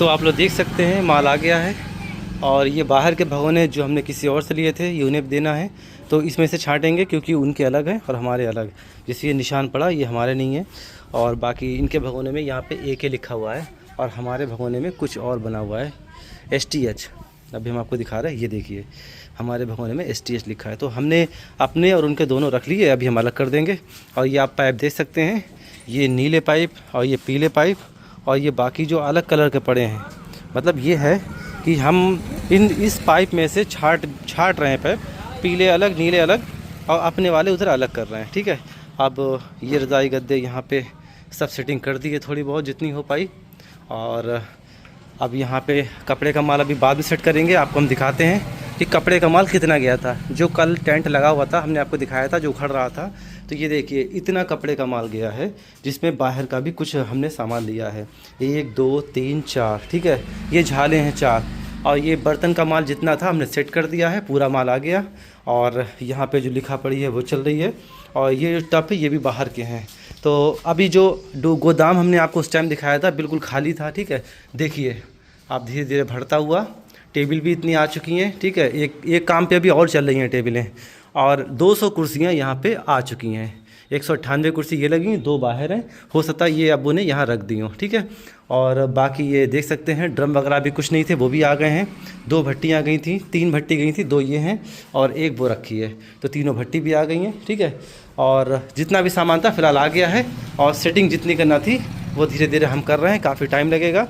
तो आप लोग देख सकते हैं माल आ गया है। और ये बाहर के भगोने जो हमने किसी और से लिए थे ये उन्हें देना है, तो इसमें से छांटेंगे क्योंकि उनके अलग हैं और हमारे अलग। जिससे ये निशान पड़ा ये हमारे नहीं है। और बाकी इनके भगोने में यहाँ पे AK लिखा हुआ है और हमारे भगोने में कुछ और बना हुआ है STH। अभी हम आपको दिखा रहे हैं, ये देखिए हमारे भगोने में STH लिखा है। तो हमने अपने और उनके दोनों रख लिए, अभी हम अलग कर देंगे। और ये आप पाइप देख सकते हैं, ये नीले पाइप और ये पीले पाइप और ये बाकी जो अलग कलर के पड़े हैं। मतलब ये है कि हम इस पाइप में से छाट रहे हैं पाइप, पीले अलग नीले अलग और अपने वाले उधर अलग कर रहे हैं। ठीक है, अब ये रज़ाई गद्दे यहाँ पे सब सेटिंग कर दी है थोड़ी बहुत जितनी हो पाई। और अब यहाँ पे कपड़े का माल अभी बाद में सेट करेंगे। आपको हम दिखाते हैं कि कपड़े का माल कितना गया था। जो कल टेंट लगा हुआ था हमने आपको दिखाया था जो उखड़ रहा था, तो ये देखिए इतना कपड़े का माल गया है, जिसमें बाहर का भी कुछ हमने सामान लिया है। 1 2 3 4, ठीक है, ये झाले हैं 4। और ये बर्तन का माल जितना था हमने सेट कर दिया है, पूरा माल आ गया। और यहाँ पे जो लिखा पड़ी है वो चल रही है। और ये जो टप है ये भी बाहर के हैं। तो अभी जो गोदाम हमने आपको उस टाइम दिखाया था बिल्कुल खाली था। ठीक है, देखिए आप धीरे धीरे भरता हुआ। टेबल भी इतनी आ चुकी हैं। ठीक है, एक काम पे अभी और चल रही हैं टेबलें। और 200 कुर्सियाँ यहाँ पे आ चुकी हैं। 198 कुर्सी ये लगी, 2 बाहर हैं। हो सकता है ये अब्बू ने यहाँ रख दी हो। ठीक है, और बाकी ये देख सकते हैं ड्रम वगैरह भी कुछ नहीं थे, वो भी आ गए हैं। 2 भट्टियाँ गई थी, 3 भट्टी गई थी, 2 ये हैं और 1 वो रखी है, तो तीनों भट्टी भी आ गई हैं। ठीक है, और जितना भी सामान था फ़िलहाल आ गया है। और सेटिंग जितनी करना थी वो धीरे धीरे हम कर रहे हैं, काफ़ी टाइम लगेगा।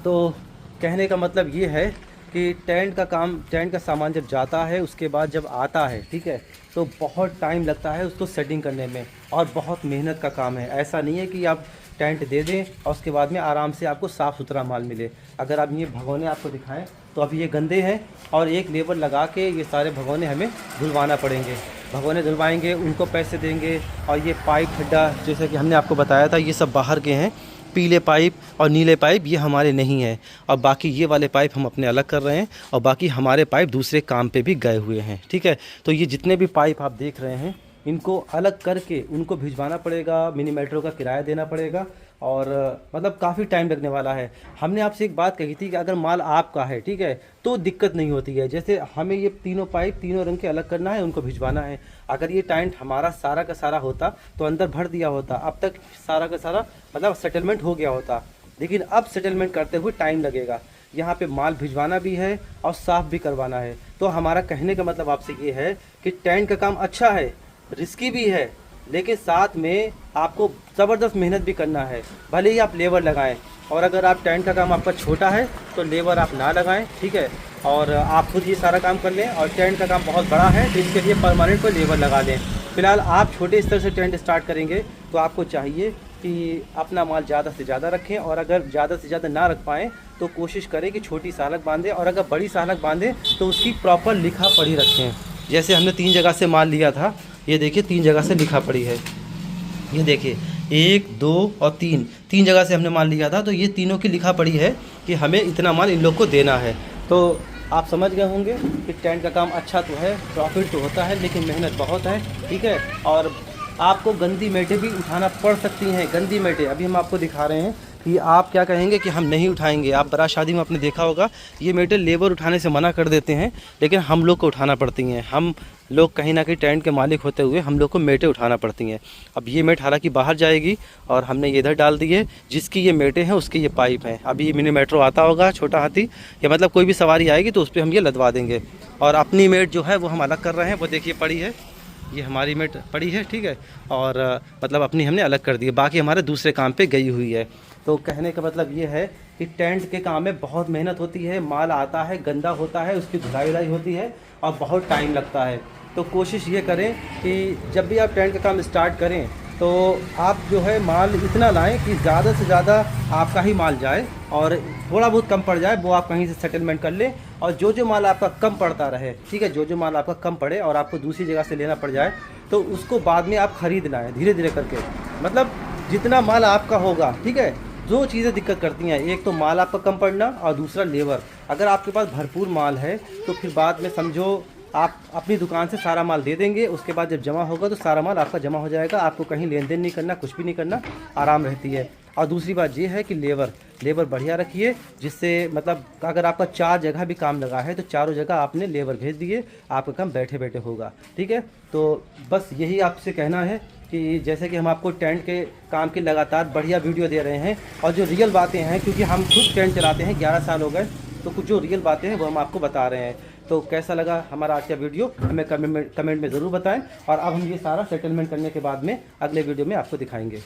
तो कहने का मतलब ये है कि टेंट का सामान जब जाता है उसके बाद जब आता है, ठीक है, तो बहुत टाइम लगता है उसको सेटिंग करने में और बहुत मेहनत का काम है। ऐसा नहीं है कि आप टेंट दे दें और उसके बाद में आराम से आपको साफ़ सुथरा माल मिले। अगर आप ये भगोने आपको दिखाएं तो अभी ये गंदे हैं और एक लेबर लगा के ये सारे भगोने हमें धुलवाना पड़ेंगे। भगोने धुलवाएंगे, उनको पैसे देंगे। और ये पाइप खड्डा जैसे कि हमने आपको बताया था ये सब बाहर के हैं। पीले पाइप और नीले पाइप ये हमारे नहीं हैं। और बाकी ये वाले पाइप हम अपने अलग कर रहे हैं और बाकी हमारे पाइप दूसरे काम पे भी गए हुए हैं। ठीक है, तो ये जितने भी पाइप आप देख रहे हैं इनको अलग करके उनको भिजवाना पड़ेगा, मिनी मेट्रो का किराया देना पड़ेगा और मतलब काफ़ी टाइम लगने वाला है। हमने आपसे एक बात कही थी कि अगर माल आपका है, ठीक है, तो दिक्कत नहीं होती है। जैसे हमें ये तीनों पाइप तीनों रंग के अलग करना है, उनको भिजवाना है। अगर ये टेंट हमारा सारा का सारा होता तो अंदर भर दिया होता, अब तक सारा का सारा मतलब सेटलमेंट हो गया होता। लेकिन अब सेटलमेंट करते हुए टाइम लगेगा। यहाँ पे माल भिजवाना भी है और साफ़ भी करवाना है। तो हमारा कहने का मतलब आपसे ये है कि टेंट का काम अच्छा है, रिस्की भी है, लेकिन साथ में आपको ज़बरदस्त मेहनत भी करना है। भले ही आप लेबर लगाएं, और अगर आप टेंट का काम आपका छोटा है तो लेबर आप ना लगाएं। ठीक है, और आप खुद ये सारा काम कर लें। और टेंट का काम बहुत बड़ा है तो इसके लिए परमानेंट कोई लेबर लगा लें। फ़िलहाल आप छोटे स्तर से टेंट स्टार्ट करेंगे तो आपको चाहिए कि अपना माल ज़्यादा से ज़्यादा रखें। और अगर ज़्यादा से ज़्यादा ना रख पाएँ तो कोशिश करें कि छोटी सालक बांधें, और अगर बड़ी सालक बांधें तो उसकी प्रॉपर लिखा पढ़ी रखें। जैसे हमने 3 जगह से माल लिया था, ये देखिए 3 जगह से लिखा पड़ी है। ये देखिए 1 2 और 3 जगह से हमने माल लिया था, तो ये तीनों की लिखा पड़ी है कि हमें इतना माल इन लोग को देना है। तो आप समझ गए होंगे कि टेंट का काम अच्छा तो है, प्रॉफिट तो होता है, लेकिन मेहनत बहुत है। ठीक है, और आपको गंदी मेटें भी उठाना पड़ सकती हैं। गंदी मेटें अभी हम आपको दिखा रहे हैं कि आप क्या कहेंगे कि हम नहीं उठाएंगे। आप बारात शादी में आपने देखा होगा ये मेटें लेबर उठाने से मना कर देते हैं, लेकिन हम लोग को उठाना पड़ती हैं। हम लोग कहीं ना कहीं टेंट के मालिक होते हुए हम लोग को मेटें उठाना पड़ती हैं। अब ये मेट हालांकि बाहर जाएगी और हमने ये इधर डाल दी है। जिसकी ये मेटें हैं उसके ये पाइप हैं। अभी मिनी मेट्रो आता होगा, छोटा हाथी, या मतलब कोई भी सवारी आएगी तो उस पर हम ये लदवा देंगे। और अपनी मेट जो है वो हम अलग कर रहे हैं, वो देखिए पड़ी है, ये हमारी मेट पड़ी है। ठीक है, और मतलब अपनी हमने अलग कर दी है, बाकी हमारे दूसरे काम पे गई हुई है। तो कहने का मतलब ये है कि टेंट के काम में बहुत मेहनत होती है। माल आता है, गंदा होता है, उसकी धुलाई उलाई होती है और बहुत टाइम लगता है। तो कोशिश ये करें कि जब भी आप टेंट का काम स्टार्ट करें तो आप जो है माल इतना लाएं कि ज़्यादा से ज़्यादा आपका ही माल जाए, और थोड़ा बहुत कम पड़ जाए वो आप कहीं से सेटलमेंट कर लें। और जो माल आपका कम पड़ता रहे, ठीक है, जो माल आपका कम पड़े और आपको दूसरी जगह से लेना पड़ जाए तो उसको बाद में आप ख़रीद लाएँ धीरे धीरे करके। मतलब जितना माल आपका होगा, ठीक है, 2 चीज़ें दिक्कत करती हैं, एक तो माल आपका कम पड़ना और दूसरा लेबर। अगर आपके पास भरपूर माल है तो फिर बाद में समझो आप अपनी दुकान से सारा माल दे देंगे, उसके बाद जब जमा होगा तो सारा माल आपका जमा हो जाएगा। आपको कहीं लेन देन नहीं करना, कुछ भी नहीं करना, आराम रहती है। और दूसरी बात ये है कि लेबर बढ़िया रखिए, जिससे मतलब अगर आपका 4 जगह भी काम लगा है तो चारों जगह आपने लेबर भेज दिए, आपका काम बैठे बैठे होगा। ठीक है, तो बस यही आपसे कहना है कि जैसे कि हम आपको टेंट के काम की लगातार बढ़िया वीडियो दे रहे हैं, और जो रियल बातें हैं, क्योंकि हम खुद टेंट चलाते हैं 11 साल हो गए, तो कुछ जो रियल बातें हैं वो हम आपको बता रहे हैं। तो कैसा लगा हमारा आज का वीडियो हमें कमेंट में ज़रूर बताएं, और अब हम ये सारा सेटलमेंट करने के बाद में अगले वीडियो में आपको दिखाएंगे।